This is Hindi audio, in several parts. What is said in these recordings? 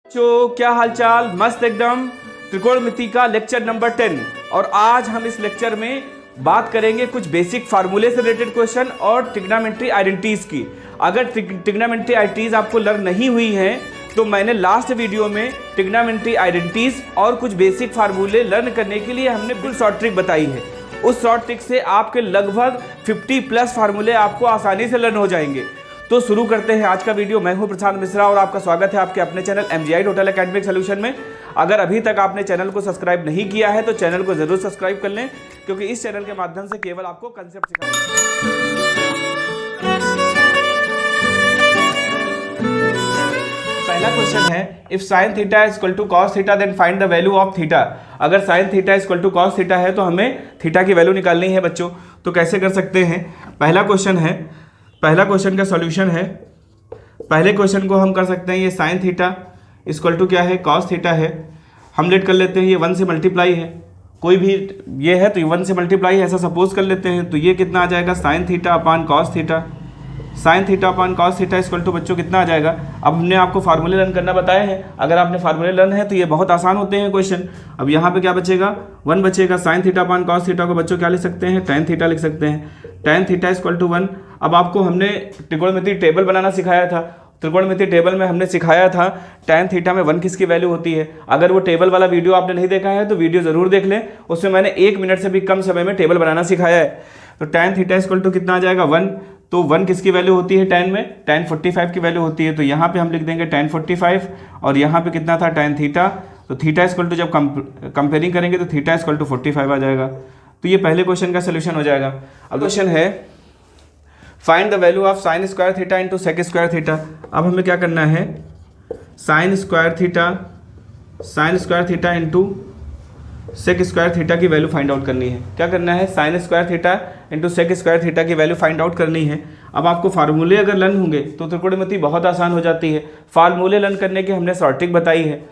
तो क्या हालचाल, मस्त एकदम। त्रिकोणमिति का लेक्चर नंबर 10 और आज हम इस लेक्चर में बात करेंगे कुछ बेसिक फार्मूले से रिलेटेड क्वेश्चन और ट्रिग्नोमेट्री आइडेंटिटीज की। अगर ट्रिग्नोमेट्री आइडेंटिटीज आपको लर्न नहीं हुई हैं तो मैंने लास्ट वीडियो में ट्रिग्नोमेट्री आइडेंटिटीज और कुछ बेसिक फार्मूले लर्न करने के लिए हमने बिल्कुल शॉर्ट ट्रिक बताई है। उस शॉर्ट ट्रिक से आपके लगभग 50+ फार्मूले आपको आसानी से लर्न हो जाएंगे। तो शुरू करते हैं आज का वीडियो। मैं हूं प्रशांत मिश्रा और आपका स्वागत है आपके अपने channel MGI total academic solution में। अगर अभी तक आपने चैनल को सब्सक्राइब नहीं किया है तो चैनल को जरूर सब्सक्राइब कर लें, क्योंकि इस चैनल के माध्यम से केवल आपको कंसेप्ट सिखाएंगे। पहला क्वेश्चन है, if sine theta is equal to cos theta then find the value of theta. अगर sine theta is equal to cos theta है तो हमें थीटा की वैल्यू निकालनी है बच्चों। तो कैसे कर सकते हैं? पहला क्वेश्चन का सॉल्यूशन है। पहले क्वेश्चन को हम कर सकते हैं, ये साइन थीटा इक्वल टू क्या है, कॉस थीटा है। हम लेट कर लेते हैं ये 1 से मल्टीप्लाई है, कोई भी ये है तो ये 1 से मल्टीप्लाई है, ऐसा सपोज कर लेते हैं। तो ये कितना आ जाएगा, sine theta upon cos theta. Sine theta upon cos theta equal to बच्चों कितना आ जाएगा। अब हमने आपको फार्मूले लर्न करना बताए हैं। अगर आपने फार्मूले लर्न है तो ये बहुत आसान होते हैं क्वेश्चन। अब यहाँ पे क्या बचेगा, 1 बचेगा। Sign theta upon cos theta को बच्चों क्या लिख सकते हैं, टेन थीटा लिख सकते हैं। Tan theta equal to 1। अब आपको हमने त्रिकोणमिति टेबल बनाना सिखाया था। त्रिकोणमिति टेबल में हमने सिखाया था tan थीटा में 1 किसकी वैल्यू होती है। अगर वो टेबल वाला वीडियो आपने नहीं देखा है तो वीडियो ज़रूर देख लें, उसमें मैंने 1 मिनट से भी कम समय में टेबल बनाना सिखाया है। तो tan थीटा इक्वल टू कितना आ जाएगा, 1। तो 1 किसकी वैल्यू होती है tan में, tan 45 की वैल्यू होती है। तो यहाँ पे हम लिख देंगे tan 45 और यहाँ पे कितना था tan थीटा। तो थीटा इक्वल टू जब कंपेयरिंग करेंगे तो थीटा इक्वल टू 45 आ जाएगा। तो ये पहले क्वेश्चन का सोल्यूशन हो जाएगा। अब क्वेश्चन है, find the value of sine square theta into sec square theta. अब हमें क्या करना है, sine square theta into sec square theta की वैल्यू फाइंड आउट करनी है। क्या करना है, sine square theta into sec square theta की वैल्यू फाइंड आउट करनी है। अब आपको फार्मूले अगर लर्न होंगे तो त्रिकोणमिति बहुत आसान हो जाती है। फार्मूले लर्न करने की हमने शॉर्ट ट्रिक बताई है।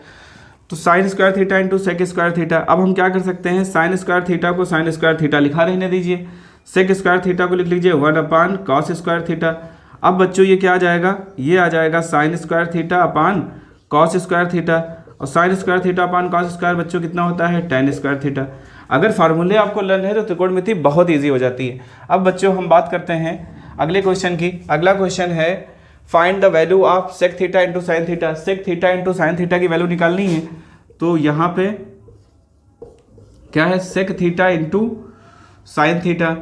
तो sine square theta into sec square theta. अब हम क्या कर सकते हैं, साइन स्क्वायर थीटा को साइन स्क्वायर थीटा लिखा रहने दीजिए, सेक स्क्वायर थीटा को लिख लीजिए 1 अपान कॉस स्क्वायर थीटा। अब बच्चों ये क्या आ जाएगा, ये आ जाएगा sine square theta upon cos square theta. और sine square theta upon cos square बच्चों कितना होता है, tan स्क्वायर थीटा। अगर फार्मूले आपको लर्न है तो त्रिकोणमिति बहुत ईजी हो जाती है। अब बच्चों हम बात करते हैं अगले क्वेश्चन की। अगला क्वेश्चन है, find the value of sec theta into sine theta. Sec theta into sine theta की वैल्यू निकालनी है। तो यहाँ पे क्या है, sec theta into sine theta.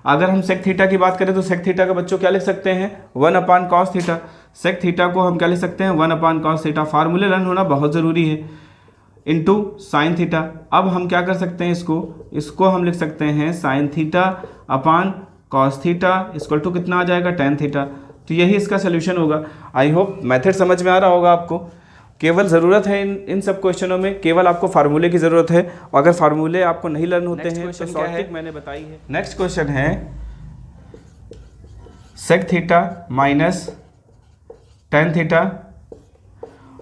अगर हम सेक थीटा की बात करें तो सेक थीटा का बच्चों क्या लिख सकते हैं, 1 upon cos theta. Sec theta को हम क्या लिख सकते हैं, 1 अपान कॉस थीटा। फार्मूले लर्न होना बहुत ज़रूरी है। Into sine theta. अब हम क्या कर सकते हैं, इसको हम लिख सकते हैं sine theta upon cos theta equal to कितना आ जाएगा, tan थीटा। तो यही इसका सोल्यूशन होगा। आई होप मेथड समझ में आ रहा होगा आपको। केवल ज़रूरत है इन सब क्वेश्चनों में केवल आपको फार्मूले की ज़रूरत है। और अगर फार्मूले आपको नहीं लर्न होते हैं तो शॉर्ट ट्रिक मैंने बताई है। नेक्स्ट क्वेश्चन है, sec theta minus tan theta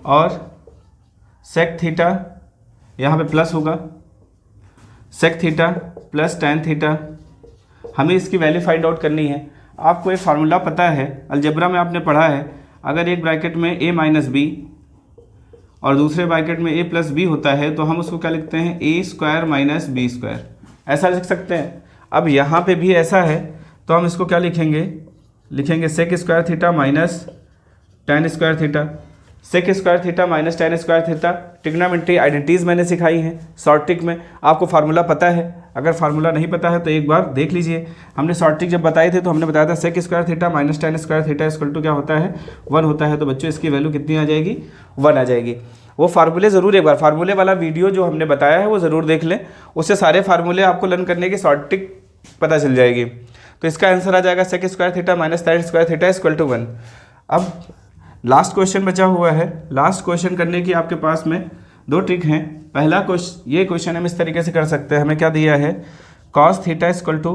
और सेक थीटा, यहाँ पे प्लस होगा, sec theta plus tan theta. हमें इसकी वैल्यू फाइंड आउट करनी है। आपको एक फार्मूला पता है, अलजेब्रा में आपने पढ़ा है। अगर एक ब्रैकेट में a माइनस बी और दूसरे ब्रैकेट में a प्लस बी होता है तो हम उसको क्या लिखते हैं, a square minus B square, ऐसा लिख सकते हैं। अब यहाँ पे भी ऐसा है तो हम इसको क्या लिखेंगे sec square theta minus tan square theta. Sec square theta minus tan square theta trigonometry identities मैंने सिखाई हैं शॉर्ट ट्रिक में। आपको फार्मूला पता है, अगर फार्मूला नहीं पता है तो एक बार देख लीजिए। हमने शॉर्ट ट्रिक जब बताए थे तो हमने बताया था sec square theta minus tan square theta equal to क्या होता है, 1 होता है। तो बच्चों इसकी वैल्यू कितनी आ जाएगी, 1 आ जाएगी। वो फार्मूले ज़रूर एक बार, फार्मूले वाला वीडियो जो हमने बताया है वो ज़रूर देख लें, उससे सारे फार्मूले आपको लर्न करने की शॉर्ट ट्रिक पता चल जाएगी। तो इसका आंसर आ जाएगा sec square theta minus tan square theta equal to 1। अब लास्ट क्वेश्चन बचा हुआ है। लास्ट क्वेश्चन करने की आपके पास में 2 ट्रिक हैं। पहला ये क्वेश्चन हम इस तरीके से कर सकते हैं। हमें क्या दिया है, कॉस थीटा इक्वल टू,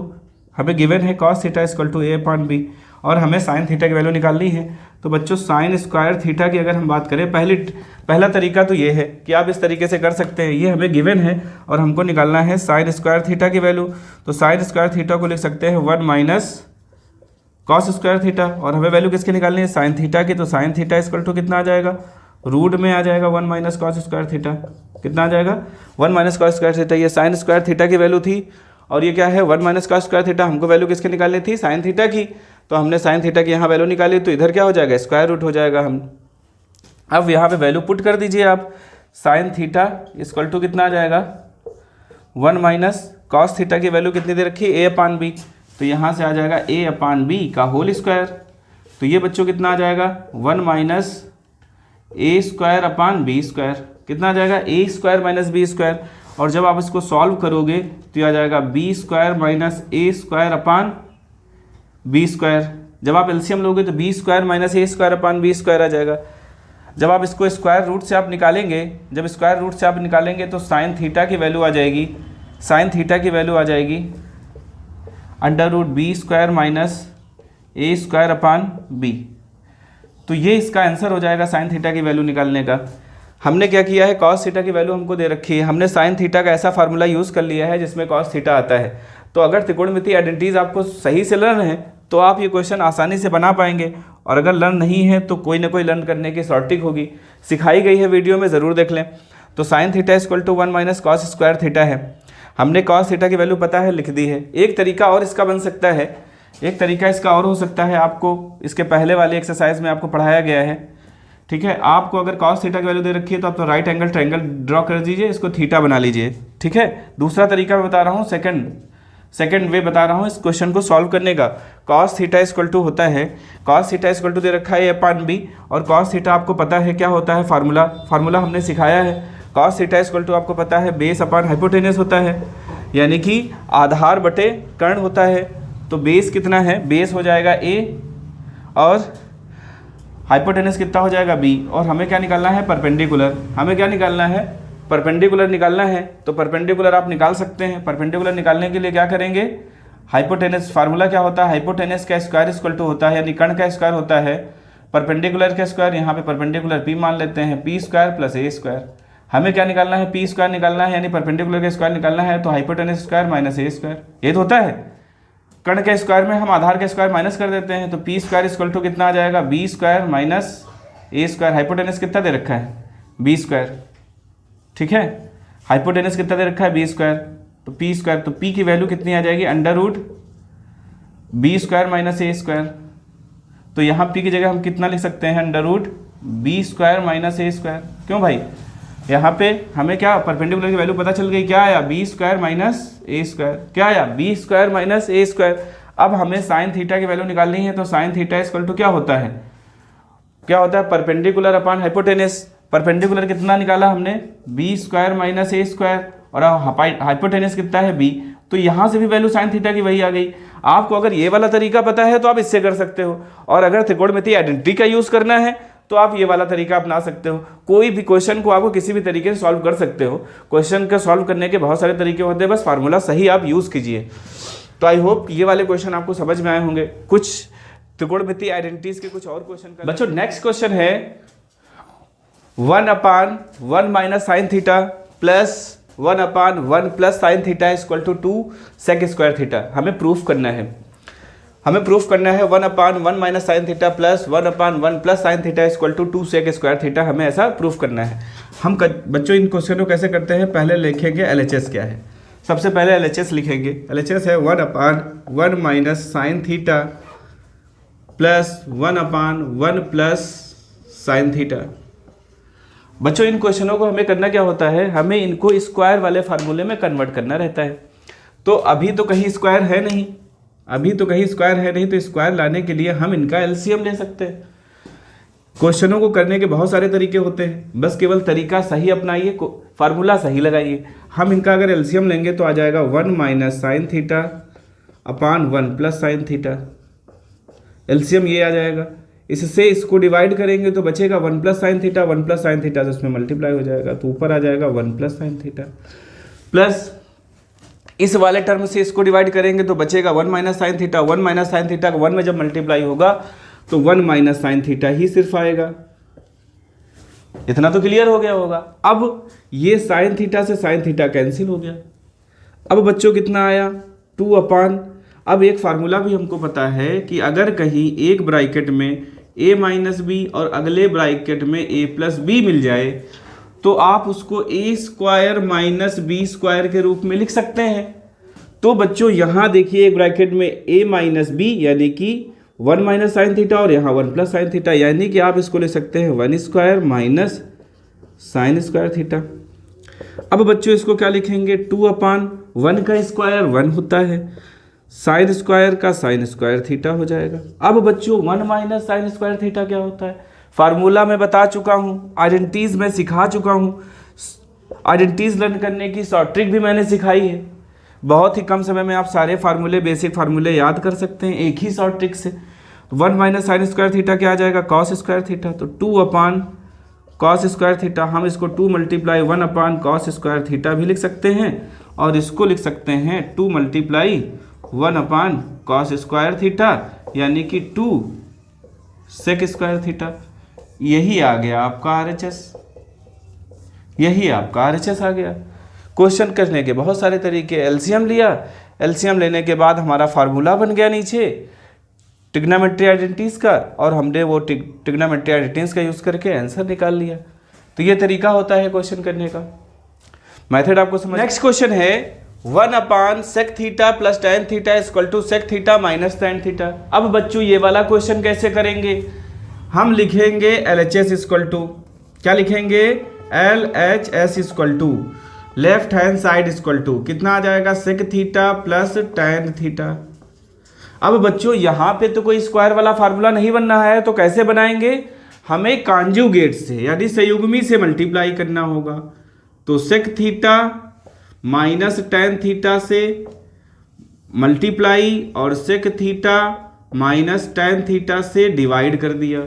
हमें गिवन है cos theta equal to a upon B और हमें साइन थीटा की वैल्यू निकालनी है। तो बच्चों साइन स्क्वायर थीटा की अगर हम बात करें, पहला तरीका तो ये है कि आप इस तरीके से कर सकते हैं। ये हमें गिवन है और हमको निकालना है साइन स्क्वायर थीटा की वैल्यू। तो साइन स्क्वायर थीटा को लिख सकते हैं 1 माइनस कॉस स्क्वायर थीटा और हमें वैल्यू किसकी निकालनी है, साइन थीटा की। तो साइन थीटा इक्वल टू कितना आ जाएगा, रूट में आ जाएगा 1 माइनस कॉस स्क्वायर थीटा। कितना आ जाएगा 1 माइनस कॉस स्क्वायर थीटा। ये साइन स्क्वायर थीटा की वैल्यू थी और ये क्या है 1 माइनस कॉस स्क्वायर थीटा। हमको वैल्यू किसकी निकालनी थी साइन थीटा की, तो हमने साइन थीटा की यहाँ वैल्यू निकाली, तो इधर क्या हो जाएगा स्क्वायर रूट हो जाएगा। हम अब यहाँ पे वैल्यू पुट कर दीजिए आप, साइन थीटा इक्वल टू कितना आ जाएगा 1 माइनस कॉस थीटा की वैल्यू कितनी दे रखी है a/b, तो यहाँ से आ जाएगा a/b का होल स्क्वायर। तो ये बच्चों कितना आ जाएगा 1 minus a square upon b square. कितना आ जाएगा a square minus b square. और जब आप इसको सॉल्व करोगे तो ये आ जाएगा b square minus a square upon b square. जब आप एलसीएम लोगे तो b square minus a square upon b square आ जाएगा। जब आप इसको स्क्वायर रूट से आप निकालेंगे, जब स्क्वायर रूट से आप निकालेंगे तो साइन थीटा की वैल्यू आ जाएगी, साइन थीटा की वैल्यू आ जाएगी under root B square minus A square upon B. तो ये इसका आंसर हो जाएगा साइन थीटा की वैल्यू निकालने का। हमने क्या किया है कॉस थीटा की वैल्यू हमको दे रखी है, हमने साइन थीटा का ऐसा फार्मूला यूज़ कर लिया है जिसमें कॉस थीटा आता है। तो अगर त्रिकोणमितीय आइडेंटिटीज आपको सही से लर्न है तो आप ये क्वेश्चन आसानी से बना पाएंगे, और अगर लर्न नहीं है तो कोई ना कोई लर्न करने की शॉर्टिक होगी, सिखाई गई है वीडियो में, ज़रूर देख लें। तो sine theta equal to 1 minus cos square theta है। हमने कॉस थीटा की वैल्यू पता है, लिख दी है। एक तरीका और इसका बन सकता है, एक तरीका इसका और हो सकता है, आपको इसके पहले वाले एक्सरसाइज में आपको पढ़ाया गया है, ठीक है। आपको अगर कॉस थीटा की वैल्यू दे रखी है तो आप तो राइट एंगल ट्रायंगल ड्रॉ कर दीजिए, इसको थीटा बना लीजिए, ठीक है। दूसरा तरीका मैं बता रहा हूँ, सेकंड वे बता रहा हूँ इस क्वेश्चन को सॉल्व करने का। कॉस थीटा इक्वल टू होता है, कॉस थीटा इक्वल टू दे रखा है a/b, और कॉस थीटा आपको पता है क्या होता है, फार्मूला हमने सिखाया है। कॉस थीटा इक्वल टू आपको पता है बेस अपान हाइपोटेनस होता है, यानी कि आधार बटे कर्ण होता है। तो बेस कितना है, बेस हो जाएगा a और हाइपोटेनस कितना हो जाएगा b, और हमें क्या निकालना है परपेंडिकुलर। हमें क्या निकालना है परपेंडिकुलर निकालना है। तो परपेंडिकुलर आप निकाल सकते हैं। परपेंडिकुलर निकालने के लिए क्या करेंगे, हाइपोटेनस फार्मूला क्या होता है, हाइपोटेनस का स्क्वायर इक्वल टू होता है, यानी कर्ण का स्क्वायर होता है परपेंडिकुलर का स्क्वायर। यहाँ पे परपेंडिकुलर p मान लेते हैं, p square plus a square. हमें क्या निकालना है p स्क्वायर निकालना है, यानी परपेंडिकुलर का स्क्वायर निकालना है, तो hypotenuse square minus a square. ये तो होता है, कर्ण के स्क्वायर में हम आधार के स्क्वायर माइनस कर देते हैं, तो p स्क्वायर इक्वल टू कितना आ जाएगा b square minus a square. Hypotenuse कितना दे रखा है b स्क्वायर, ठीक है। हाइपोटेनस कितना दे रखा है b स्क्वायर, तो p स्क्वायर, तो p की वैल्यू कितनी आ जाएगी under root b square minus a square. तो यहाँ p की जगह हम कितना लिख सकते हैं under root b square minus a square. क्यों भाई, यहाँ पे हमें क्या परपेंडिकुलर की वैल्यू पता चल गई, क्या आया b square minus a square. क्या आया b square minus a square. अब हमें साइन थीटा की वैल्यू निकालनी है, तो साइन थीटा इक्वल टू क्या होता है, क्या होता है परपेंडिकुलर अपान हाइपोटेनस। परपेंडिकुलर कितना निकाला हमने b square minus a square, और हाइपोटेनस कितना है b, तो यहाँ से भी वैल्यू साइन थीटा की वही आ गई। आपको अगर ये वाला तरीका पता है तो आप इससे कर सकते हो, और अगर त्रिकोणमितीय आइडेंटिटी का यूज़ करना है तो आप ये वाला तरीका अपना सकते हो। कोई भी क्वेश्चन को आपको किसी भी तरीके से सॉल्व कर सकते हो। क्वेश्चन का सॉल्व करने के बहुत सारे तरीके होते हैं, बस फार्मूला सही आप यूज़ कीजिए। तो आई होप ये वाले क्वेश्चन आपको समझ में आए होंगे। कुछ त्रिकोणमितीय आइडेंटिटीज के कुछ और क्वेश्चन का बच्चों नेक्स्ट क्वेश्चन है 1/1 minus sine theta plus 1/1 plus sine theta equal to 2 sec square theta. हमें प्रूफ करना है, 1/1 minus sine theta plus 1/1 plus sine theta equal to 2 sec square theta. हमें ऐसा प्रूफ करना है। हम बच्चों इन क्वेश्चन को कैसे करते हैं, पहले लिखेंगे LHS क्या है। सबसे पहले LHS लिखेंगे। LHS है 1/1 minus sine theta plus 1/1 plus sine theta. बच्चों इन क्वेश्चनों को हमें करना क्या होता है, हमें इनको स्क्वायर वाले फार्मूले में कन्वर्ट करना रहता है। तो अभी तो कहीं स्क्वायर है नहीं, तो स्क्वायर लाने के लिए हम इनका LCM ले सकते हैं। क्वेश्चनों को करने के बहुत सारे तरीके होते हैं, बस केवल तरीका सही अपनाइए, फार्मूला सही लगाइए। हम इनका अगर LCM लेंगे तो आ जाएगा 1 minus sine theta upon 1 plus sine theta. LCM ये आ जाएगा। इससे इसको डिवाइड करेंगे तो बचेगा 1 plus sine theta, 1 plus sine theta तो इसमें मल्टीप्लाई हो जाएगा, तो ऊपर आ जाएगा 1 प्लस साइन थीटा, प्लस इस वाले टर्म से इसको डिवाइड करेंगे तो बचेगा 1 minus sine theta. 1 minus sine theta को 1 में जब मल्टीप्लाई होगा तो 1 माइनस साइन थीटा ही सिर्फ आएगा। इतना तो क्लियर हो गया होगा। अब ये साइन थीटा से साइन थीटा कैंसिल हो गया। अब बच्चों कितना आया 2/। अब एक फार्मूला भी हमको पता है कि अगर कहीं एक ब्रैकेट में ए माइनस बी और अगले ब्रैकेट में ए प्लस बी मिल जाए तो आप उसको ए स्क्वायर माइनस बी स्क्वायर के रूप में लिख सकते हैं। तो बच्चों यहाँ देखिए एक ब्रैकेट में ए माइनस बी यानी कि 1 माइनस साइन थीटा और यहाँ 1 प्लस साइन थीटा, यानी कि आप इसको ले सकते हैं 1 square minus sign square theta. अब बच्चों इसको क्या लिखेंगे, 2/1 का स्क्वायर 1 होता है, साइन स्क्वायर का साइन स्क्वायर थीटा हो जाएगा। अब बच्चों 1 माइनस साइन स्क्वायर थीटा क्या होता है, फार्मूला मैं बता चुका हूँ, आइडेंटिटीज मैं सिखा चुका हूँ, आइडेंटिटीज लर्न करने की शॉर्ट ट्रिक भी मैंने सिखाई है। बहुत ही कम समय में आप सारे फार्मूले, बेसिक फार्मूले याद कर सकते हैं एक ही शॉर्ट ट्रिक से। 1 माइनस साइन स्क्वायर थीटा क्या आ जाएगा, कॉस स्क्वायर थीटा। तो 2 कॉस स्क्वायर थीटा, हम इसको 2 मल्टीप्लाई 1 कॉस स्क्वायर थीटा भी लिख सकते हैं और इसको लिख सकते हैं 2 मल्टीप्लाई 1 कॉस स्क्वायर थीटा यानी कि 2 सेक स्क्वायर थीटा। यही आ गया आपका RHS, यही आपका RHS आ गया। क्वेश्चन करने के बहुत सारे तरीके, एलसीएम लिया, एलसीएम लेने के बाद हमारा फार्मूला बन गया नीचे ट्रिग्नोमेट्री आइडेंटिटीज का और हमने वो ट्रिग्नोमेट्री आइडेंटिटीज का यूज़ करके आंसर निकाल लिया। तो ये तरीका होता है क्वेश्चन करने का, मेथड आपको समझ। नेक्स्ट क्वेश्चन है 1 sec theta plus tan theta equal to sec theta minus tan theta. अब बच्चों ये वाला क्वेश्चन कैसे करेंगे, हम लिखेंगे LHS इक्वल टू, क्या लिखेंगे, LHS equal to left hand side equal to कितना आ जाएगा, sec theta plus tan theta. अब बच्चों यहाँ पे तो कोई स्क्वायर वाला फार्मूला नहीं बनना है, तो कैसे बनाएंगे, हमें कांजुगेट से यानी संयुग्मी से मल्टीप्लाई करना होगा। तो sec theta minus tan theta से मल्टीप्लाई और sec theta minus tan theta से डिवाइड कर दिया।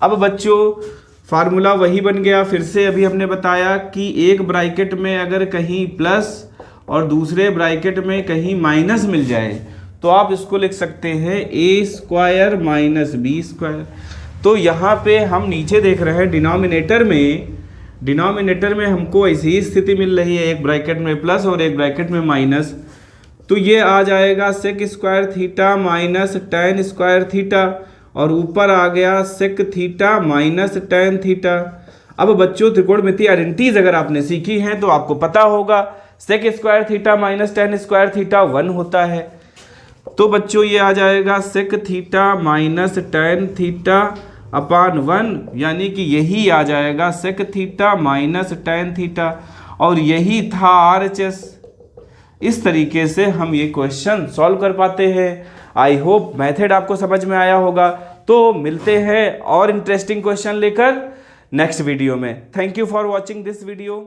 अब बच्चों फार्मूला वही बन गया, फिर से अभी हमने बताया कि एक ब्रैकेट में अगर कहीं प्लस और दूसरे ब्रैकेट में कहीं माइनस मिल जाए तो आप इसको लिख सकते हैं ए स्क्वायर माइनस बी स्क्वायर। तो यहाँ पे हम नीचे देख रहे हैं डिनोमिनेटर में हमको ऐसी ही स्थिति मिल रही है, एक ब्रैकेट में प्लस और एक ब्रैकेट में माइनस। तो ये आ जाएगा sec square theta minus tan square theta और ऊपर आ गया sec theta minus tan theta. अब बच्चों त्रिकोणमितीय आइडेंटिटीज अगर आपने सीखी हैं तो आपको पता होगा sec square theta minus tan square theta 1 होता है। तो बच्चों ये आ जाएगा sec theta minus tan theta upon 1 यानी कि यही आ जाएगा sec theta minus tan theta और यही था RHS। इस तरीके से हम ये क्वेश्चन सॉल्व कर पाते हैं। आई होप मेथड आपको समझ में आया होगा। तो मिलते हैं और इंटरेस्टिंग क्वेश्चन लेकर नेक्स्ट वीडियो में। Thank you for watching this video.